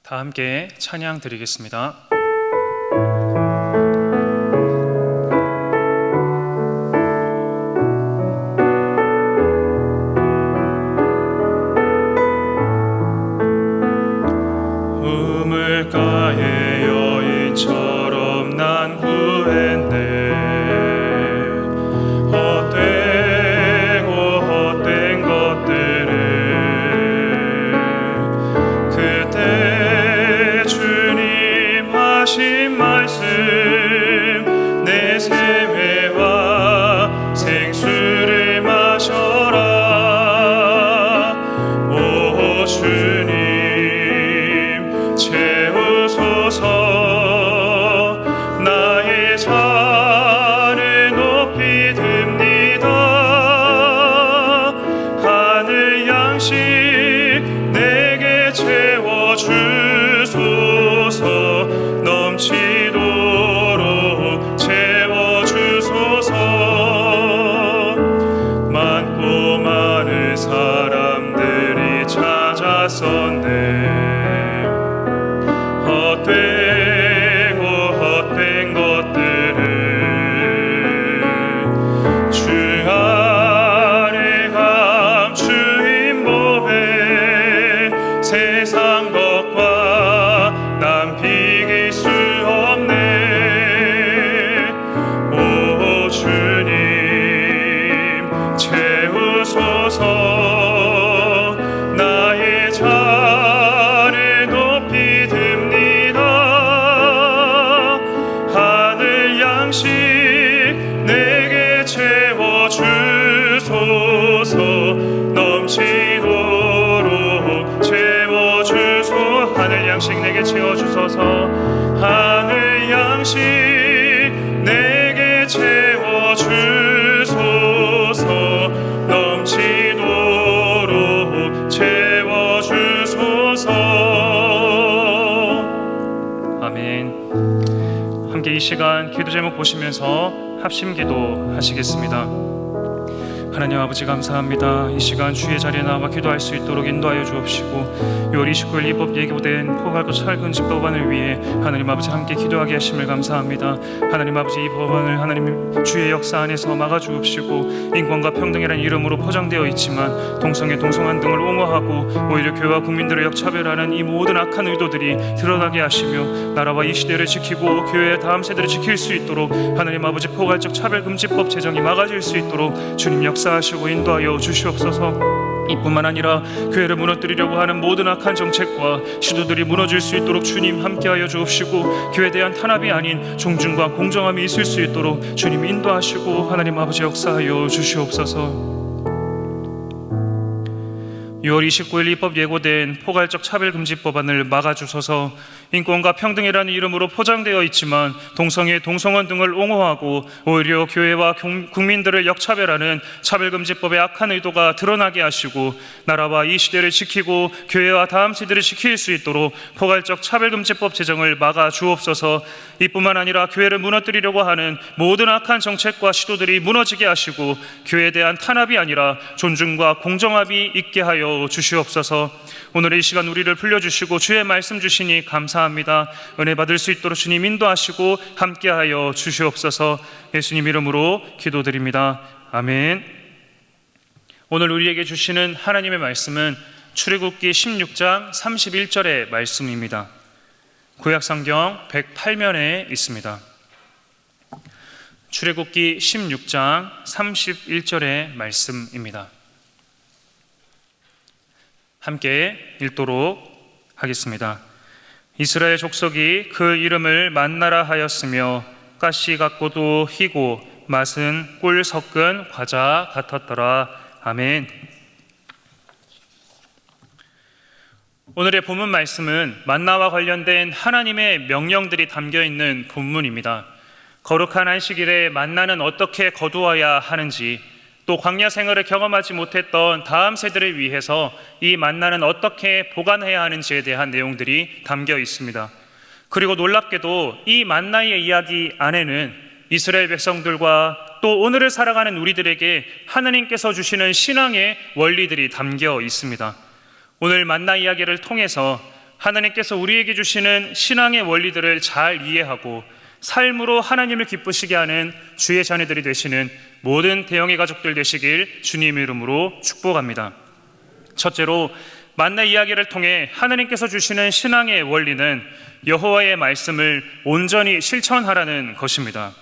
다 함께 찬양 드리겠습니다. 우물가의 여인처럼 난 구했네. 헛된 것들을 그때 주님 하신 말씀 내 세매와 생수를 마셔라. 오 주님 채우소서. 나의 잔을 높이 듭니다. 하늘 양식 내게 채워주소서. 넘치도록 채워주소서. 많고 많은 사람들이 찾았었네. 헛된 것들을 주 안에 감추인 몸에 세상 것과 난 비길 수 없네. 오 주님 채우소서. 나의 잔을 높이 하늘 양식 내게 채워주소서. 넘치도록 채워주소서. 하늘 양식 내게 채워주소서. 하늘 양식 내게 채워주소서. 넘치도록 채워주소서. 아멘. 함께 이 시간 기도 제목 보시면서 합심기도 하시겠습니다. 하나님 아버지 감사합니다. 이 시간 주의 자리에 나와 기도할 수 있도록 인도하여 주옵시고 6월 29일 입법 예고된 포괄과 찰근집 법안을 위해 하나님 아버지 함께 기도하게 하심을 감사합니다. 하나님 아버지 이 법안을 하나님 주의 역사 안에서 막아주옵시고 인권과 평등이라는 이름으로 포장되어 있지만 동성애 동성한 등을 옹호하고 오히려 교회와 국민들을 역차별하는 이 모든 악한 의도들이 드러나게 하시며 나라와 이 시대를 지키고 교회의 다음 세대를 지킬 수 있도록 하나님 아버지 포괄적 차별금지법 제정이 막아질 수 있도록 주님 역사하시고 인도하여 주시옵소서. 이뿐만 아니라 교회를 무너뜨리려고 하는 모든 악한 정책과 시도들이 무너질 수 있도록 주님 함께하여 주옵시고 교회에 대한 탄압이 아닌 존중과 공정함이 있을 수 있도록 주님 인도하시고 하나님 아버지 역사하여 주시옵소서. 6월 29일 입법 예고된 포괄적 차별금지법안을 막아주소서. 인권과 평등이라는 이름으로 포장되어 있지만 동성애, 동성원 등을 옹호하고 오히려 교회와 국민들을 역차별하는 차별금지법의 악한 의도가 드러나게 하시고 나라와 이 시대를 지키고 교회와 다음 세대를 지킬 수 있도록 포괄적 차별금지법 제정을 막아주옵소서. 이뿐만 아니라 교회를 무너뜨리려고 하는 모든 악한 정책과 시도들이 무너지게 하시고 교회에 대한 탄압이 아니라 존중과 공정함이 있게 하여 주시옵소서. 오늘 이 시간 우리를 불려주시고 주의 말씀 주시니 감사합니다. 은혜 받을 수 있도록 주님 인도하시고 함께하여 주시옵소서. 예수님 이름으로 기도드립니다. 아멘. 오늘 우리에게 주시는 하나님의 말씀은 출애굽기 16장 31절의 말씀입니다. 구약성경 108면에 있습니다. 출애굽기 16장 31절의 말씀입니다. 함께 읽도록 하겠습니다. 이스라엘 족속이 그 이름을 만나라 하였으며 가시 같고도 희고 맛은 꿀 섞은 과자 같았더라. 아멘. 오늘의 본문 말씀은 만나와 관련된 하나님의 명령들이 담겨있는 본문입니다. 거룩한 안식일에 만나는 어떻게 거두어야 하는지, 또 광야 생활을 경험하지 못했던 다음 세대를 위해서 이 만나는 어떻게 보관해야 하는지에 대한 내용들이 담겨 있습니다. 그리고 놀랍게도 이 만나의 이야기 안에는 이스라엘 백성들과 또 오늘을 살아가는 우리들에게 하나님께서 주시는 신앙의 원리들이 담겨 있습니다. 오늘 만나 이야기를 통해서 하나님께서 우리에게 주시는 신앙의 원리들을 잘 이해하고 삶으로 하나님을 기쁘시게 하는 주의 자녀들이 되시는 모든 대형의 가족들 되시길 주님의 이름으로 축복합니다. 첫째로, 만나 이야기를 통해 하나님께서 주시는 신앙의 원리는 여호와의 말씀을 온전히 실천하라는 것입니다.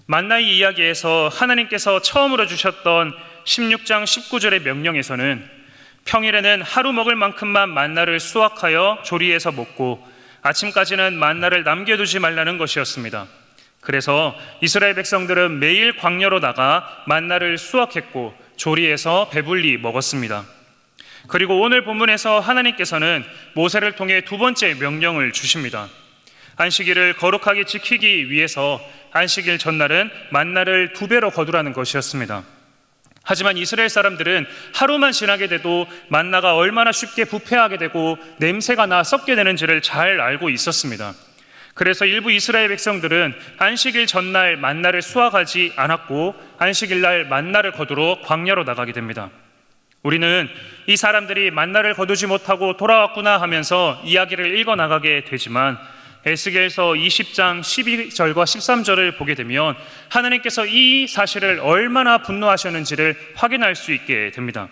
만나의 이야기에서 하나님께서 처음으로 주셨던 16장 19절의 명령에서는 평일에는 하루 먹을 만큼만 만나를 수확하여 조리해서 먹고 아침까지는 만나를 남겨두지 말라는 것이었습니다. 그래서 이스라엘 백성들은 매일 광야로 나가 만나를 수확했고 조리해서 배불리 먹었습니다. 그리고 오늘 본문에서 하나님께서는 모세를 통해 두 번째 명령을 주십니다. 안식일을 거룩하게 지키기 위해서 안식일 전날은 만나를 2배로 거두라는 것이었습니다. 하지만 이스라엘 사람들은 하루만 지나게 돼도 만나가 얼마나 쉽게 부패하게 되고 냄새가 나 썩게 되는지를 잘 알고 있었습니다. 그래서 일부 이스라엘 백성들은 안식일 전날 만나를 수확하지 않았고 안식일 날 만나를 거두러 광야로 나가게 됩니다. 우리는 이 사람들이 만나를 거두지 못하고 돌아왔구나 하면서 이야기를 읽어나가게 되지만 에스겔서 20장 12절과 13절을 보게 되면 하나님께서 이 사실을 얼마나 분노하셨는지를 확인할 수 있게 됩니다.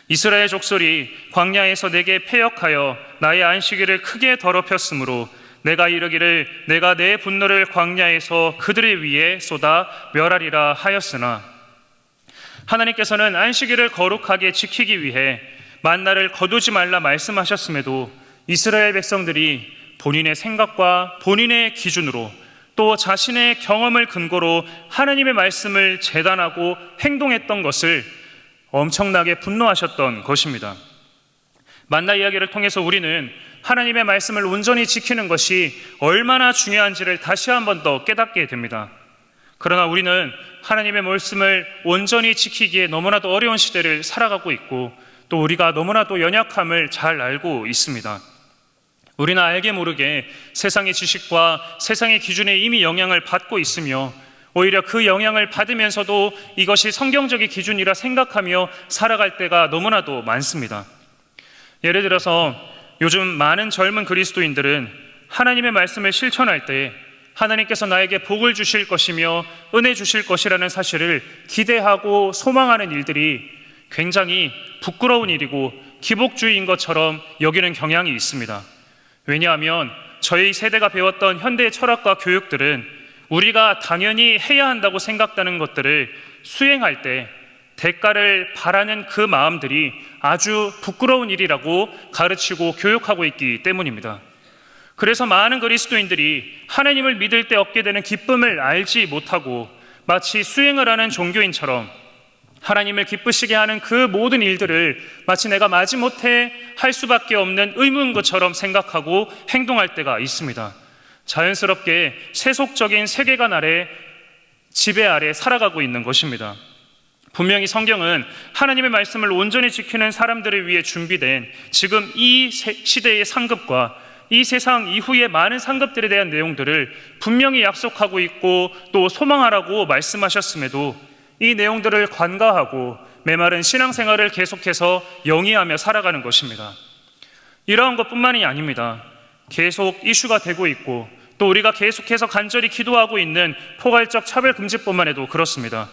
이스라엘 족속이 광야에서 내게 패역하여 나의 안식일을 크게 더럽혔으므로 내가 이르기를 내가 내 분노를 광야에서 그들을 위해 쏟아 멸하리라 하였으나, 하나님께서는 안식일을 거룩하게 지키기 위해 만나를 거두지 말라 말씀하셨음에도 이스라엘 백성들이 본인의 생각과 본인의 기준으로 또 자신의 경험을 근거로 하나님의 말씀을 재단하고 행동했던 것을 엄청나게 분노하셨던 것입니다. 만나 이야기를 통해서 우리는 하나님의 말씀을 온전히 지키는 것이 얼마나 중요한지를 다시 한 번 더 깨닫게 됩니다. 그러나 우리는 하나님의 말씀을 온전히 지키기에 너무나도 어려운 시대를 살아가고 있고 또 우리가 너무나도 연약함을 잘 알고 있습니다. 우리는 알게 모르게 세상의 지식과 세상의 기준에 이미 영향을 받고 있으며 오히려 그 영향을 받으면서도 이것이 성경적인 기준이라 생각하며 살아갈 때가 너무나도 많습니다. 예를 들어서 요즘 많은 젊은 그리스도인들은 하나님의 말씀을 실천할 때 하나님께서 나에게 복을 주실 것이며 은혜 주실 것이라는 사실을 기대하고 소망하는 일들이 굉장히 부끄러운 일이고 기복주의인 것처럼 여기는 경향이 있습니다. 왜냐하면 저희 세대가 배웠던 현대의 철학과 교육들은 우리가 당연히 해야 한다고 생각하는 것들을 수행할 때 대가를 바라는 그 마음들이 아주 부끄러운 일이라고 가르치고 교육하고 있기 때문입니다. 그래서 많은 그리스도인들이 하나님을 믿을 때 얻게 되는 기쁨을 알지 못하고 마치 수행을 하는 종교인처럼 하나님을 기쁘시게 하는 그 모든 일들을 마치 내가 마지못해 할 수밖에 없는 의무인 것처럼 생각하고 행동할 때가 있습니다. 자연스럽게 세속적인 세계관 아래 지배 아래 살아가고 있는 것입니다. 분명히 성경은 하나님의 말씀을 온전히 지키는 사람들을 위해 준비된 지금 이 시대의 상급과 이 세상 이후의 많은 상급들에 대한 내용들을 분명히 약속하고 있고 또 소망하라고 말씀하셨음에도 이 내용들을 관가하고 메마른 신앙생활을 계속해서 영위하며 살아가는 것입니다. 이러한 것뿐만이 아닙니다. 계속 이슈가 되고 있고 또 우리가 계속해서 간절히 기도하고 있는 포괄적 차별금지법만 해도 그렇습니다.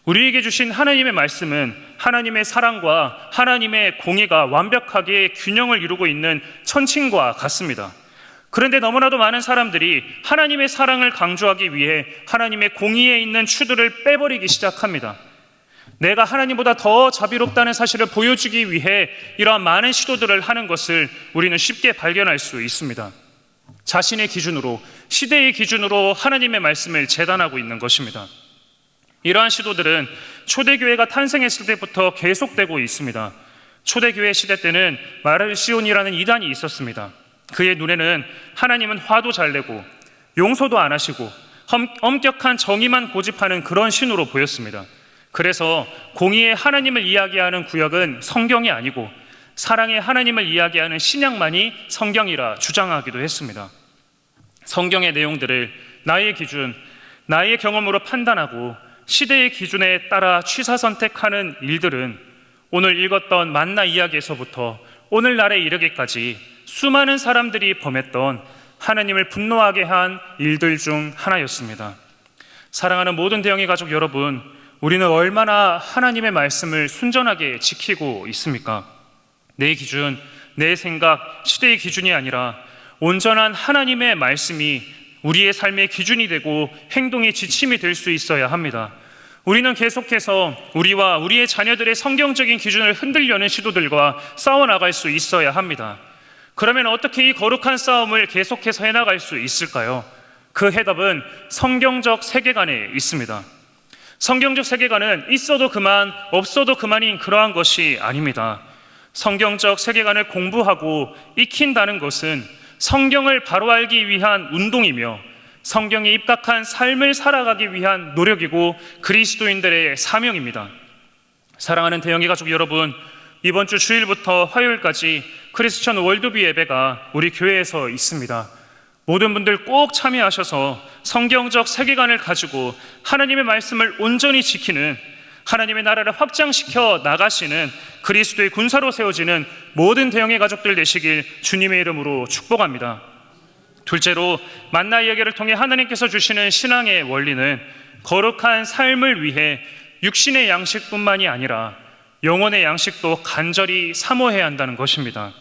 우리에게 주신 하나님의 말씀은 하나님의 사랑과 하나님의 공의가 완벽하게 균형을 이루고 있는 천칭과 같습니다. 그런데 너무나도 많은 사람들이 하나님의 사랑을 강조하기 위해 하나님의 공의에 있는 추들을 빼버리기 시작합니다. 내가 하나님보다 더 자비롭다는 사실을 보여주기 위해 이러한 많은 시도들을 하는 것을 우리는 쉽게 발견할 수 있습니다. 자신의 기준으로, 시대의 기준으로 하나님의 말씀을 재단하고 있는 것입니다. 이러한 시도들은 초대교회가 탄생했을 때부터 계속되고 있습니다. 초대교회 시대 때는 마르시온이라는 이단이 있었습니다. 그의 눈에는 하나님은 화도 잘 내고 용서도 안 하시고 엄격한 정의만 고집하는 그런 신으로 보였습니다. 그래서 공의의 하나님을 이야기하는 구약은 성경이 아니고 사랑의 하나님을 이야기하는 신약만이 성경이라 주장하기도 했습니다. 성경의 내용들을 나의 기준, 나의 경험으로 판단하고 시대의 기준에 따라 취사 선택하는 일들은 오늘 읽었던 만나 이야기에서부터 오늘날에 이르기까지 수많은 사람들이 범했던 하나님을 분노하게 한 일들 중 하나였습니다. 사랑하는 모든 대영의 가족 여러분, 우리는 얼마나 하나님의 말씀을 순전하게 지키고 있습니까? 내 기준, 내 생각, 시대의 기준이 아니라 온전한 하나님의 말씀이 우리의 삶의 기준이 되고 행동의 지침이 될 수 있어야 합니다. 우리는 계속해서 우리와 우리의 자녀들의 성경적인 기준을 흔들려는 시도들과 싸워나갈 수 있어야 합니다. 그러면 어떻게 이 거룩한 싸움을 계속해서 해나갈 수 있을까요? 그 해답은 성경적 세계관에 있습니다. 성경적 세계관은 있어도 그만, 없어도 그만인 그러한 것이 아닙니다. 성경적 세계관을 공부하고 익힌다는 것은 성경을 바로 알기 위한 운동이며 성경에 입각한 삶을 살아가기 위한 노력이고 그리스도인들의 사명입니다. 사랑하는 대영의 가족 여러분, 이번 주 주일부터 화요일까지 크리스천 월드비 예배가 우리 교회에서 있습니다. 모든 분들 꼭 참여하셔서 성경적 세계관을 가지고 하나님의 말씀을 온전히 지키는, 하나님의 나라를 확장시켜 나가시는 그리스도의 군사로 세워지는 모든 대영의 가족들 되시길 주님의 이름으로 축복합니다. 둘째로, 만나 이야기를 통해 하나님께서 주시는 신앙의 원리는 거룩한 삶을 위해 육신의 양식뿐만이 아니라 영혼의 양식도 간절히 사모해야 한다는 것입니다.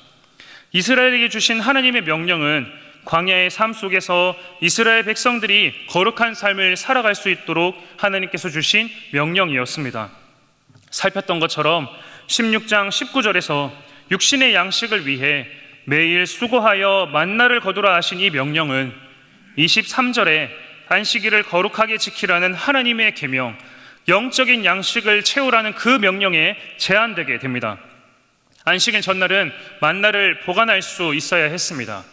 이스라엘에게 주신 하나님의 명령은 광야의 삶 속에서 이스라엘 백성들이 거룩한 삶을 살아갈 수 있도록 하나님께서 주신 명령이었습니다. 살폈던 것처럼 16장 19절에서 육신의 양식을 위해 매일 수고하여 만나를 거두라 하신 이 명령은 23절에 안식일을 거룩하게 지키라는 하나님의 계명, 영적인 양식을 채우라는 그 명령에 제한되게 됩니다. 안식일 전날은 만나를 보관할 수 있어야 했습니다.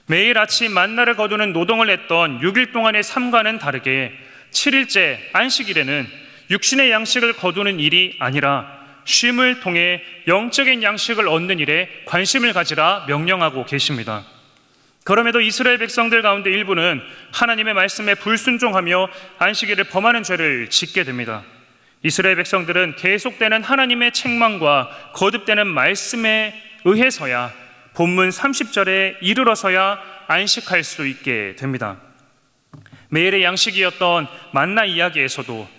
매일 아침 만나를 거두는 노동을 했던 6일 동안의 삶과는 다르게 7일째 안식일에는 육신의 양식을 거두는 일이 아니라 쉼을 통해 영적인 양식을 얻는 일에 관심을 가지라 명령하고 계십니다. 그럼에도 이스라엘 백성들 가운데 일부는 하나님의 말씀에 불순종하며 안식일을 범하는 죄를 짓게 됩니다. 이스라엘 백성들은 계속되는 하나님의 책망과 거듭되는 말씀에 의해서야 본문 30절에 이르러서야 안식할 수 있게 됩니다. 매일의 양식이었던 만나 이야기에서도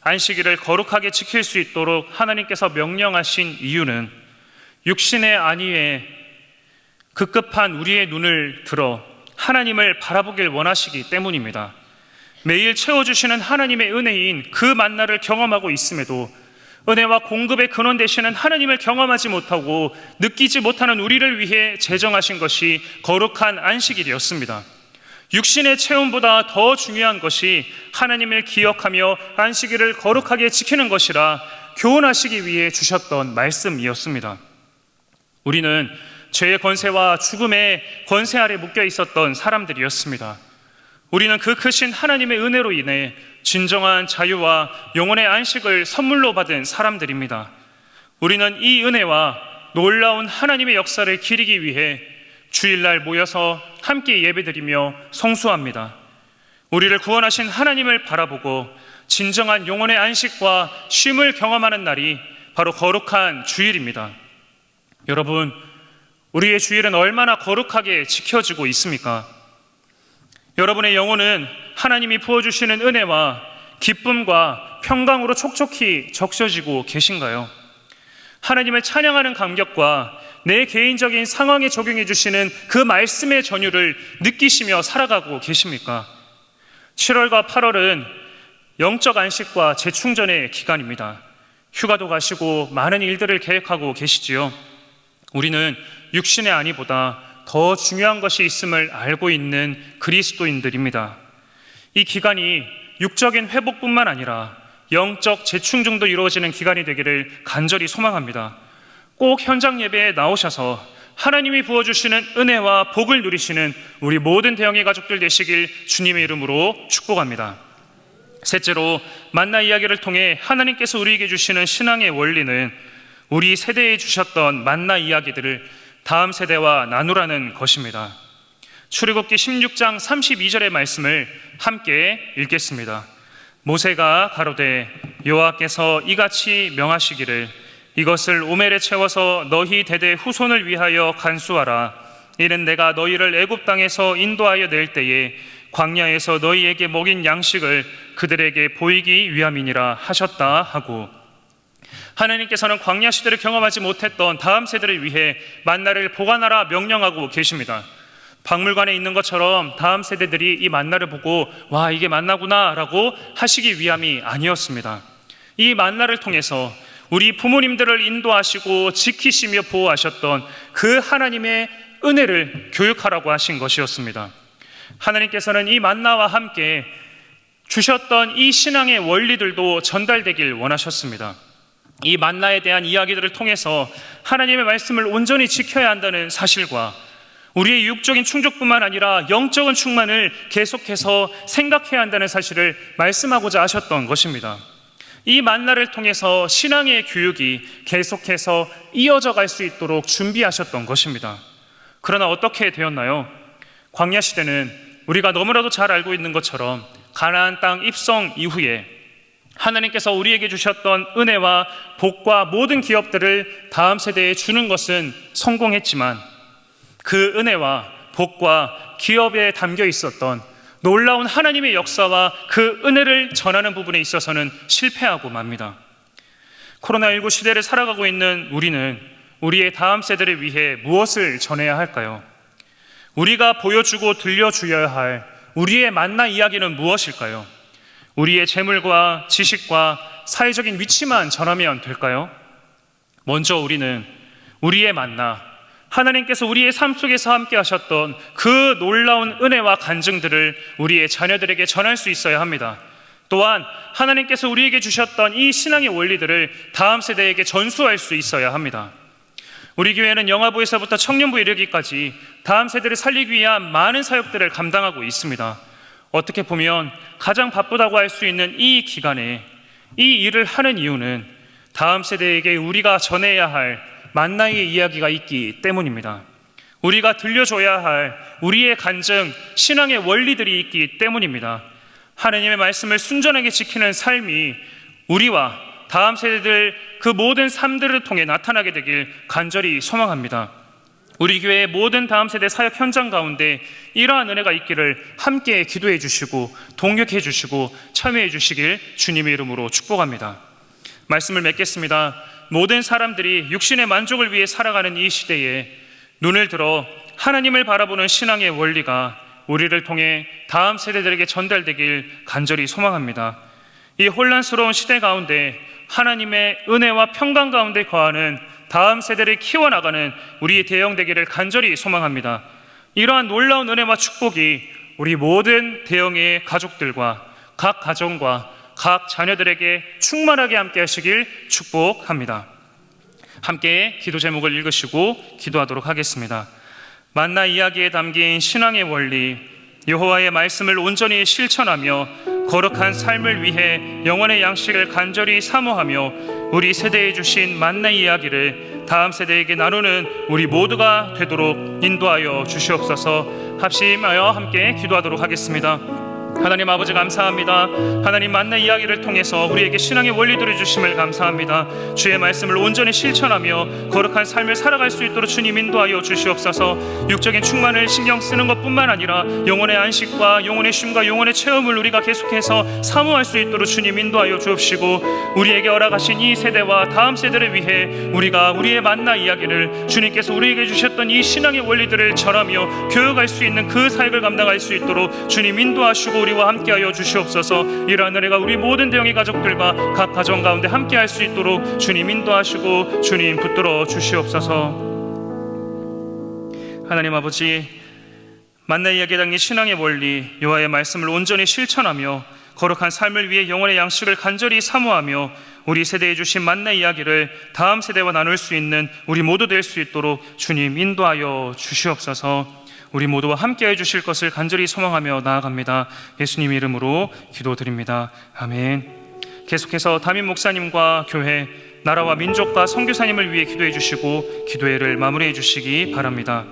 안식일을 거룩하게 지킬 수 있도록 하나님께서 명령하신 이유는 육신의 안위에 급급한 우리의 눈을 들어 하나님을 바라보길 원하시기 때문입니다. 매일 채워주시는 하나님의 은혜인 그 만나를 경험하고 있음에도 은혜와 공급의 근원 되시는 하나님을 경험하지 못하고 느끼지 못하는 우리를 위해 제정하신 것이 거룩한 안식일이었습니다. 육신의 체험보다 더 중요한 것이 하나님을 기억하며 안식일을 거룩하게 지키는 것이라 교훈하시기 위해 주셨던 말씀이었습니다. 우리는 죄의 권세와 죽음의 권세 아래 묶여 있었던 사람들이었습니다. 우리는 그 크신 하나님의 은혜로 인해 진정한 자유와 영혼의 안식을 선물로 받은 사람들입니다. 우리는 이 은혜와 놀라운 하나님의 역사를 기리기 위해 주일날 모여서 함께 예배드리며 성수합니다. 우리를 구원하신 하나님을 바라보고 진정한 영혼의 안식과 쉼을 경험하는 날이 바로 거룩한 주일입니다. 여러분, 우리의 주일은 얼마나 거룩하게 지켜지고 있습니까? 여러분의 영혼은 하나님이 부어주시는 은혜와 기쁨과 평강으로 촉촉히 적셔지고 계신가요? 하나님을 찬양하는 감격과 내 개인적인 상황에 적용해 주시는 그 말씀의 전율을 느끼시며 살아가고 계십니까? 7월과 8월은 영적 안식과 재충전의 기간입니다. 휴가도 가시고 많은 일들을 계획하고 계시지요. 우리는 육신의 안위보다 더 중요한 것이 있음을 알고 있는 그리스도인들입니다. 이 기간이 육적인 회복뿐만 아니라 영적 재충전도 이루어지는 기간이 되기를 간절히 소망합니다. 꼭 현장 예배에 나오셔서 하나님이 부어주시는 은혜와 복을 누리시는 우리 모든 대영의 가족들 되시길 주님의 이름으로 축복합니다. 셋째로, 만나 이야기를 통해 하나님께서 우리에게 주시는 신앙의 원리는 우리 세대에 주셨던 만나 이야기들을 다음 세대와 나누라는 것입니다. 출애굽기 16장 32절의 말씀을 함께 읽겠습니다. 모세가 가로되 여호와께서 이같이 명하시기를 이것을 오멜에 채워서 너희 대대 후손을 위하여 간수하라. 이는 내가 너희를 애굽 땅에서 인도하여 낼 때에 광야에서 너희에게 먹인 양식을 그들에게 보이기 위함이니라 하셨다 하고, 하나님께서는 광야 시대를 경험하지 못했던 다음 세대를 위해 만나를 보관하라 명령하고 계십니다. 박물관에 있는 것처럼 다음 세대들이 이 만나를 보고 와, 이게 만나구나 라고 하시기 위함이 아니었습니다. 이 만나를 통해서 우리 부모님들을 인도하시고 지키시며 보호하셨던 그 하나님의 은혜를 교육하라고 하신 것이었습니다. 하나님께서는 이 만나와 함께 주셨던 이 신앙의 원리들도 전달되길 원하셨습니다. 이 만나에 대한 이야기들을 통해서 하나님의 말씀을 온전히 지켜야 한다는 사실과 우리의 육적인 충족뿐만 아니라 영적인 충만을 계속해서 생각해야 한다는 사실을 말씀하고자 하셨던 것입니다. 이 만나를 통해서 신앙의 교육이 계속해서 이어져 갈 수 있도록 준비하셨던 것입니다. 그러나 어떻게 되었나요? 광야 시대는 우리가 너무나도 잘 알고 있는 것처럼 가나안 땅 입성 이후에 하나님께서 우리에게 주셨던 은혜와 복과 모든 기업들을 다음 세대에 주는 것은 성공했지만, 그 은혜와 복과 기업에 담겨 있었던 놀라운 하나님의 역사와 그 은혜를 전하는 부분에 있어서는 실패하고 맙니다. 코로나19 시대를 살아가고 있는 우리는 우리의 다음 세대를 위해 무엇을 전해야 할까요? 우리가 보여주고 들려주어야 할 우리의 만나 이야기는 무엇일까요? 우리의 재물과 지식과 사회적인 위치만 전하면 될까요? 먼저 우리는 우리의 만나, 하나님께서 우리의 삶 속에서 함께 하셨던 그 놀라운 은혜와 간증들을 우리의 자녀들에게 전할 수 있어야 합니다. 또한 하나님께서 우리에게 주셨던 이 신앙의 원리들을 다음 세대에게 전수할 수 있어야 합니다. 우리 교회는 영아부에서부터 청년부에 이르기까지 다음 세대를 살리기 위한 많은 사역들을 감당하고 있습니다. 어떻게 보면 가장 바쁘다고 할 수 있는 이 기간에 이 일을 하는 이유는 다음 세대에게 우리가 전해야 할 만나의 이야기가 있기 때문입니다. 우리가 들려줘야 할 우리의 간증, 신앙의 원리들이 있기 때문입니다. 하나님의 말씀을 순전하게 지키는 삶이 우리와 다음 세대들 그 모든 삶들을 통해 나타나게 되길 간절히 소망합니다. 우리 교회의 모든 다음 세대 사역 현장 가운데 이러한 은혜가 있기를 함께 기도해 주시고 동역해 주시고 참여해 주시길 주님의 이름으로 축복합니다. 말씀을 맺겠습니다. 모든 사람들이 육신의 만족을 위해 살아가는 이 시대에 눈을 들어 하나님을 바라보는 신앙의 원리가 우리를 통해 다음 세대들에게 전달되길 간절히 소망합니다. 이 혼란스러운 시대 가운데 하나님의 은혜와 평강 가운데 거하는 다음 세대를 키워나가는 우리의 대영되기를 간절히 소망합니다. 이러한 놀라운 은혜와 축복이 우리 모든 대영의 가족들과 각 가정과 각 자녀들에게 충만하게 함께 하시길 축복합니다. 함께 기도 제목을 읽으시고 기도하도록 하겠습니다. 만나 이야기에 담긴 신앙의 원리, 여호와의 말씀을 온전히 실천하며 거룩한 삶을 위해 영혼의 양식을 간절히 사모하며 우리 세대에 주신 만나 이야기를 다음 세대에게 나누는 우리 모두가 되도록 인도하여 주시옵소서. 합심하여 함께 기도하도록 하겠습니다. 하나님 아버지 감사합니다. 하나님 만나 이야기를 통해서 우리에게 신앙의 원리들을 주심을 감사합니다. 주의 말씀을 온전히 실천하며 거룩한 삶을 살아갈 수 있도록 주님 인도하여 주시옵소서. 육적인 충만을 신경 쓰는 것뿐만 아니라 영혼의 안식과 영혼의 쉼과 영혼의 체험을 우리가 계속해서 사모할 수 있도록 주님 인도하여 주옵시고, 우리에게 허락하신 이 세대와 다음 세대를 위해 우리가 우리의 만나 이야기를 주님께서 우리에게 주셨던 이 신앙의 원리들을 전하며 교육할 수 있는 그 사역을 감당할 수 있도록 주님 인도하시고 우리와 함께하여 주시옵소서. 이러한 은혜가 우리 모든 대영의 가족들과 각 가정 가운데 함께할 수 있도록 주님 인도하시고 주님 붙들어 주시옵소서. 하나님 아버지, 만나 이야기에 담긴 신앙의 원리, 여호와의 말씀을 온전히 실천하며 거룩한 삶을 위해 영혼의 양식을 간절히 사모하며 우리 세대에 주신 만나 이야기를 다음 세대와 나눌 수 있는 우리 모두 될 수 있도록 주님 인도하여 주시옵소서. 우리 모두와 함께 해주실 것을 간절히 소망하며 나아갑니다. 예수님 이름으로 기도드립니다. 아멘. 계속해서 담임 목사님과 교회, 나라와 민족과 선교사님을 위해 기도해 주시고 기도회를 마무리해 주시기 바랍니다.